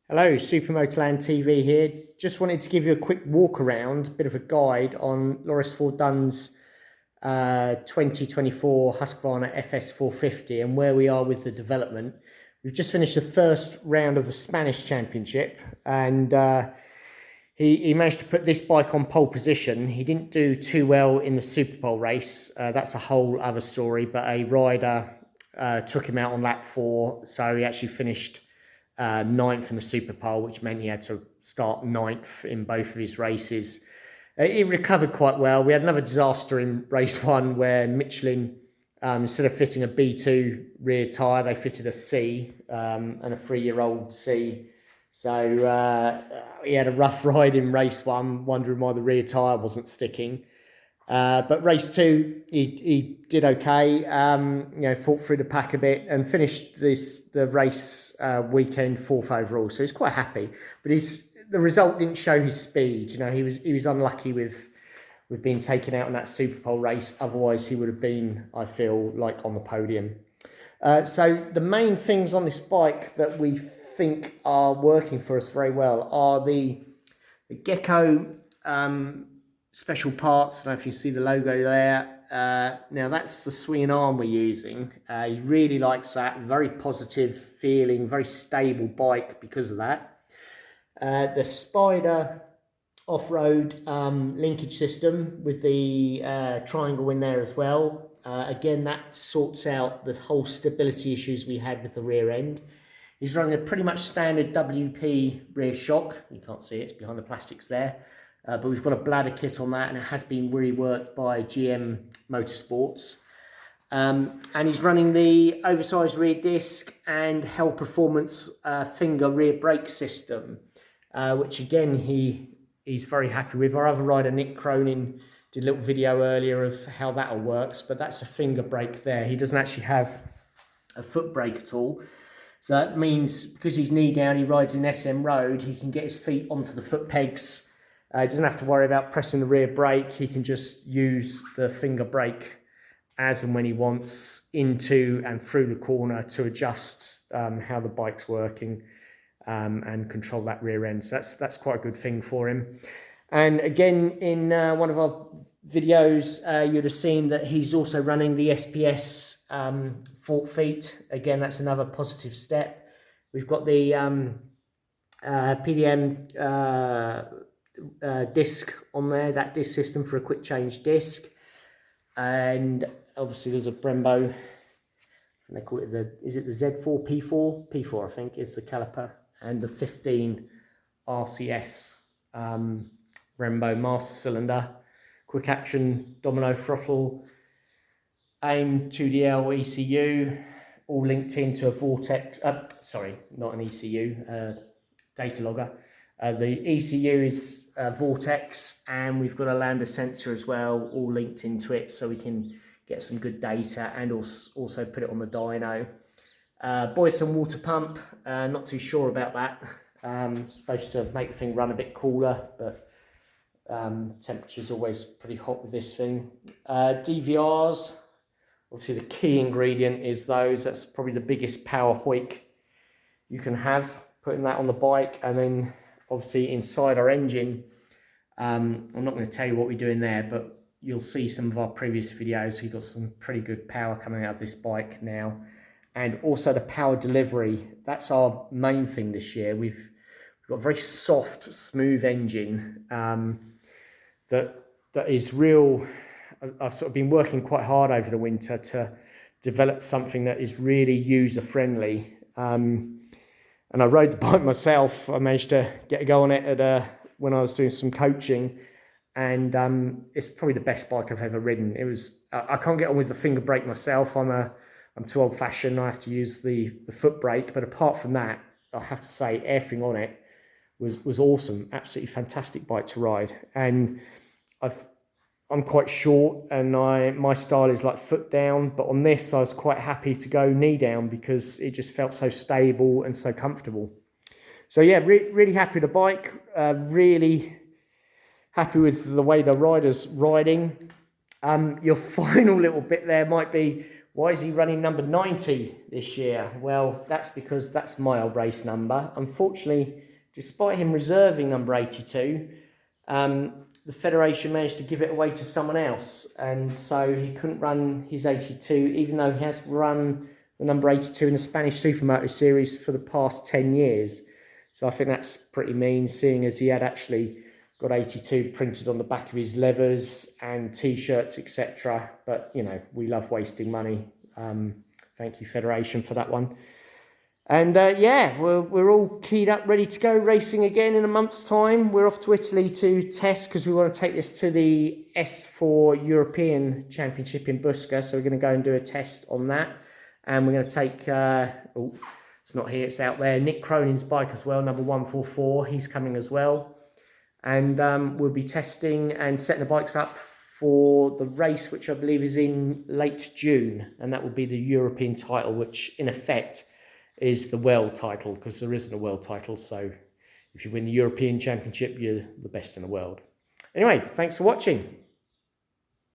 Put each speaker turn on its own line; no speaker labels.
Hello, Supermoto Land TV here. Just wanted to give you a quick walk around, a bit of a guide on Loris Ford-Dunn's 2024 Husqvarna FS450 and where we are with the development. We've just finished the first round of the Spanish Championship, and he managed to put this bike on pole position. He didn't do too well in the Super Pole race. That's a whole other story, but a rider took him out on lap 4, so he actually finished ninth in the Super Pole, which meant he had to start ninth in both of his races. He recovered quite well. We had another disaster in race 1 where Michelin, instead of fitting a B2 rear tyre, they fitted a C, and a 3-year-old C. So he had a rough ride in race 1, wondering why the rear tyre wasn't sticking. But race 2, he did okay. Fought through the pack a bit and finished the race weekend 4th overall. So he's quite happy. But the result didn't show his speed. He was unlucky with being taken out in that Super Pole race. Otherwise, he would have been, I feel, like on the podium. So the main things on this bike that we think are working for us very well are the Gecko special parts. I don't know if you see the logo there. Now that's the swinging arm we're using. He really likes that. Very positive feeling, very stable bike because of that. The Spider off-road linkage system with the triangle in there as well. Again, that sorts out the whole stability issues we had with the rear end. He's running a pretty much standard WP rear shock. You can't see it, it's behind the plastics there. But we've got a bladder kit on that, and it has been reworked by GM Motorsports. And he's running the oversized rear disc and Hell Performance finger rear brake system, which again he's very happy with. Our other rider, Nick Cronin, did a little video earlier of how that all works, but that's a finger brake there. He doesn't actually have a foot brake at all. So that means because he's knee down, he rides in SMroad, he can get his feet onto the foot pegs. He doesn't have to worry about pressing the rear brake. He can just use the finger brake as and when he wants into and through the corner to adjust how the bike's working and control that rear end. So that's quite a good thing for him. And again, in one of our videos, you'd have seen that he's also running the SPS fork feet. Again, that's another positive step. We've got the PDM disc on there, that disc system for a quick change disc, and obviously there's a Brembo, and they call it the Z4 P4 I think is the caliper, and the 15 RCS Brembo master cylinder, quick action domino throttle, AIM 2DL ECU, all linked into a Vortex, sorry, not an ECU, data logger. The ECU is Vortex, and we've got a lambda sensor as well, all linked into it, so we can get some good data and also put it on the dyno. Boyson water pump, not too sure about that. Supposed to make the thing run a bit cooler, but temperature's always pretty hot with this thing. DVRs, obviously the key ingredient is those. That's probably the biggest power hoik you can have, putting that on the bike. And then obviously inside our engine, I'm not going to tell you what we do in there, but you'll see some of our previous videos. We've got some pretty good power coming out of this bike now. And also the power delivery, that's our main thing this year. We've got a very soft, smooth engine that is real. I've sort of been working quite hard over the winter to develop something that is really user-friendly. And I rode the bike myself. I managed to get a go on it when I was doing some coaching, and it's probably the best bike I've ever ridden. It was. I can't get on with the finger brake myself. I'm too old-fashioned. I have to use the foot brake. But apart from that, I have to say everything on it was awesome. Absolutely fantastic bike to ride. And I'm quite short, and my style is like foot down, but on this I was quite happy to go knee down because it just felt so stable and so comfortable. So yeah, really happy with the bike, really happy with the way the rider's riding. Your final little bit there might be Why is he running number 90 this year? Well, that's because that's my old race number. Unfortunately, despite him reserving number 82, the Federation managed to give it away to someone else. And so he couldn't run his 82, even though he has run the number 82 in the Spanish Supermoto series for the past 10 years. So I think that's pretty mean, seeing as he had actually got 82 printed on the back of his levers and T-shirts, etc. But, you know, we love wasting money. Thank you, Federation, for that one. And yeah, we're all keyed up, ready to go, racing again in a month's time. We're off to Italy to test because we want to take this to the S4 European Championship in Busca. So we're going to go and do a test on that. And we're going to take, oh, it's not here, it's out there, Nick Cronin's bike as well, number 144. He's coming as well. And we'll be testing and setting the bikes up for the race, which I believe is in late June. And that will be the European title, which in effect is the world title, because there isn't a world title. So if you win the European Championship, you're the best in the world. Anyway, thanks for watching.